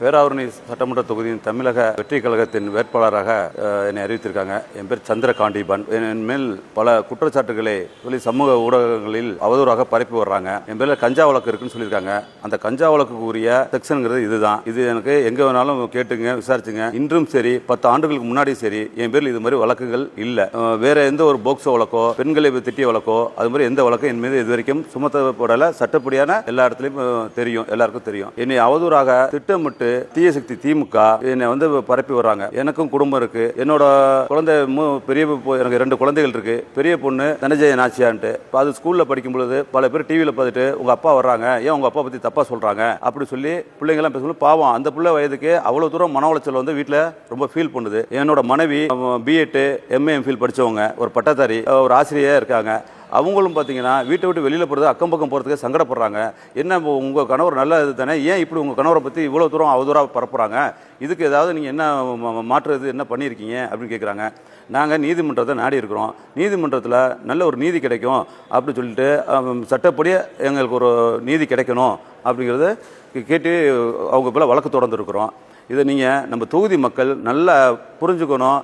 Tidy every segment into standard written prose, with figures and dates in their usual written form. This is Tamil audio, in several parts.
பேராவூரணி சட்டமன்ற தொகுதியின் தமிழக வெற்றி கழகத்தின் வேட்பாளராக என்னை அறிவித்திருக்காங்க. என் பேர் சந்திரகாண்டிபன். என் மேல் பல குற்றச்சாட்டுகளை சொல்லி சமூக ஊடகங்களில் அவதூறாக பரப்பி வர்றாங்க. என் பேர்ல கஞ்சா வழக்கு இருக்குன்னு சொல்லியிருக்காங்க. அந்த கஞ்சா வழக்குக்கு உரிய செக்ஷனுங்கிறது இதுதான். இது எனக்கு எங்க வேணாலும் கேட்டுங்க, விசாரிச்சுங்க. இன்றும் சரி, 10 ஆண்டுகளுக்கு முன்னாடி சரி, என் பேரில் இது மாதிரி வழக்குகள் இல்லை. வேற எந்த ஒரு போக்சோ வழக்கோ, பெண்களை திட்டிய வழக்கோ, அது மாதிரி எந்த வழக்கும் என் மீது இது வரைக்கும் சுமத்தப்படல. சட்டப்படியான எல்லா இடத்துலையும் தெரியும், எல்லாருக்கும் தெரியும். என்னை அவதூறாக திட்டமிட்டு தீய சக்தி திமுக என்னை பரப்பி வர்றாங்க. எனக்கும் குடும்பம் இருக்கு. என்னோட குழந்தை பெரிய எனக்கு 2 குழந்தைகள் இருக்கு. பெரிய பொண்ணு தனஜய நாச்சியான்ட்டு அது ஸ்கூல்ல படிக்கும் பொழுது பல பேர் டிவியில பார்த்துட்டு உங்க அப்பா வர்றாங்க, ஏன் உங்க அப்பா பத்தி தப்பா சொல்றாங்க அப்படி சொல்லி பிள்ளைங்க எல்லாம் பேசணும். பாவம், அந்த பிள்ளை வயதுக்கு அவ்வளவு தூரம் மன உளைச்சல் வீட்டுல ரொம்ப ஃபீல் பண்ணுது. என்னோட மனைவி பிஎட் எம்ஏ எம்ஃபில் படிச்சவங்க, ஒரு பட்டதாரி, ஒரு ஆசிரியரா இருக்காங்க. அவங்களும் பார்த்தீங்கன்னா வீட்டை விட்டு வெளியில் போகிறது, அக்கம் பக்கம் போகிறதுக்கு சங்கடப்படுறாங்க. என்ன உங்கள் கணவர் நல்ல இது தானே, ஏன் இப்படி உங்கள் கணவரை பற்றி இவ்வளோ தூரம் அவதூறாக பரப்புகிறாங்க, இதுக்கு ஏதாவது நீங்கள் என்ன மாற்றுறது என்ன பண்ணியிருக்கீங்க அப்படின்னு கேட்குறாங்க. நாங்கள் நீதிமன்றத்தை நாடி இருக்கிறோம். நீதிமன்றத்தில் நல்ல ஒரு நீதி கிடைக்கும் அப்படின்னு சொல்லிட்டு சட்டப்படியே எங்களுக்கு ஒரு நீதி கிடைக்கணும் அப்படிங்கிறத கேட்டு அவங்க போல் வழக்கு தொடர்ந்துருக்குறோம். இதை நீங்கள் நம்ம தொகுதி மக்கள் நல்லா புரிஞ்சுக்கணும்.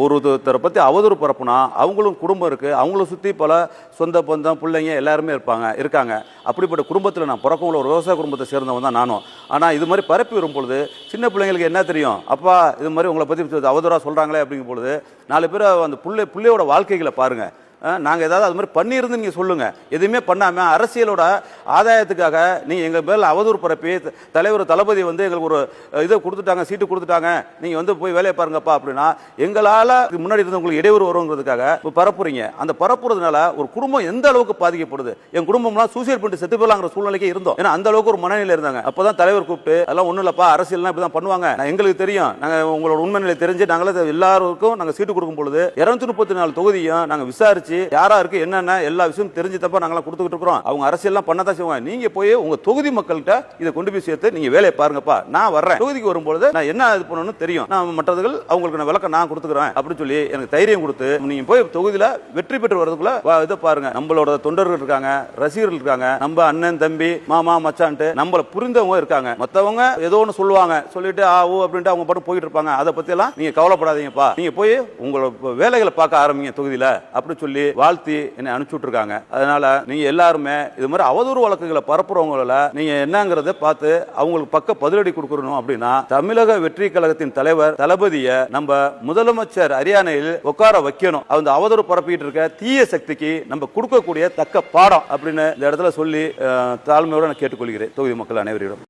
ஒருத்தரை பற்றி அவதூறு பரப்புனா அவங்களும் குடும்பம் இருக்குது, அவங்கள சுற்றி பல சொந்த பந்தம் பிள்ளைங்க எல்லாருமே இருக்காங்க. அப்படிப்பட்ட குடும்பத்தில் நான் பிறக்கவங்கள ஒரு விவசாய குடும்பத்தை சேர்ந்தவன் தான் நானும். ஆனால் இது மாதிரி பரப்பி வரும் பொழுது சின்ன பிள்ளைங்களுக்கு என்ன தெரியும், அப்பா இது மாதிரி உங்களை பற்றி அவதூறாக சொல்கிறாங்களே அப்படிங்கும் பொழுது 4 பேர் அந்த பிள்ளையோட வாழ்க்கைகளை பாருங்கள். நாங்கள் ஏதாவது அது மாதிரி பண்ணியிருந்து நீங்கள் சொல்லுங்கள். எதுவுமே பண்ணாமல் அரசியலோட ஆதாயத்துக்காக நீங்கள் எங்கள் பேரில் அவதூறு பரப்பி தலைவர் தளபதி எங்களுக்கு ஒரு இதை கொடுத்துட்டாங்க, சீட்டு கொடுத்துட்டாங்க, நீங்கள் போய் வேலையை பாருங்கப்பா அப்படின்னா எங்களால் முன்னாடி இருந்தவங்களுக்கு இடையூறு வருங்கிறதுக்காக பரப்புறீங்க. அந்த பரப்புறதுனால ஒரு குடும்பம் எந்த அளவுக்கு பாதிக்கப்படுது. என் குடும்பம்லாம் சூசைட் பண்ணிட்டு செத்து போகலாங்கிற சூழ்நிலைக்கே இருந்தோம். ஏன்னா அந்த அளவுக்கு ஒரு மனநிலை இருந்தாங்க. அப்போ தான் தலைவர் கூப்பிட்டு அதெல்லாம் ஒன்றும் இல்லைப்பா, அரசியல்லாம் இப்படி தான் பண்ணுவாங்க, எங்களுக்கு தெரியும், நாங்கள் உங்களோட உண்மை நிலை தெரிஞ்சு நாங்களே எல்லாருக்கும் நாங்கள் சீட்டு கொடுக்கும் பொழுது 234 தொகுதியும் நாங்கள் விசாரிச்சு யாரா இருக்கு என்னென்ன எல்லா விஷயம் தெரிஞ்சுதப்ப நாங்களாம் கொடுத்துக்கிட்டு இருக்கிறோம். அவங்க அரசியல்லாம் பண்ணதான் செய்வாங்க. நீங்க போய் உங்க தொகுதி மக்கள்கிட்ட இதை கொண்டு போய் சேர்த்து நீங்க வேலையை பாருங்கப்பா, நான் வர்றேன், தொகுதிக்கு வரும்போது நான் என்ன இது பண்ணணும்னு தெரியும், நான் மற்றவர்கள் அவங்களுக்கு நான் விளக்கம் நான் கொடுத்துக்கிறேன் அப்படின்னு சொல்லி எனக்கு தைரியம் கொடுத்து நீங்க போய் தொகுதியில வெற்றி பெற்று வரதுக்குள்ள இதை பாருங்க. நம்மளோட தொண்டர்கள் இருக்காங்க, ரசிகர்கள் இருக்காங்க, நம்ம அண்ணன் தம்பி மாமா மச்சான்ட்டு நம்மள புரிந்தவங்க இருக்காங்க. மற்றவங்க ஏதோ ஒன்று சொல்லுவாங்க, சொல்லிட்டு ஓ அப்படின்ட்டு அவங்க பாட்டு போயிட்டு இருப்பாங்க. அதை பத்தி எல்லாம் நீங்க கவலைப்படாதீங்கப்பா, நீங்க போய் உங்களோட வேலைகளை பார்க்க ஆரம்பிங்க தொகுதியில அப்படின்னு சொல்லி வாழ்த்தி என்னை அனுப்பிச்சுட்டு இருக்காங்க. அதனால நீங்க எல்லாருமே இது மாதிரி அவதூறு வழக்குகளை பரப்புறவங்கள நீங்க என்னங்கறத பார்த்து அவங்களுக்கு பக்க பதிலடி கொடுக்கணும். அப்படின்னா தமிழக வெற்றி கழகத்தின் தலைவர் தளபதியை நம்ம முதலமைச்சர் அரியணையில் உட்கார வைக்கணும். அந்த அவதூறு பரப்பிட்டு இருக்க தீய சக்திக்கு நம்ம கொடுக்கக்கூடிய தக்க பாடம் அப்படின்னு இந்த இடத்துல சொல்லி தாழ்மையோட நான் கேட்டுக்கொள்கிறேன் தொகுதி மக்கள் அனைவரிடம்.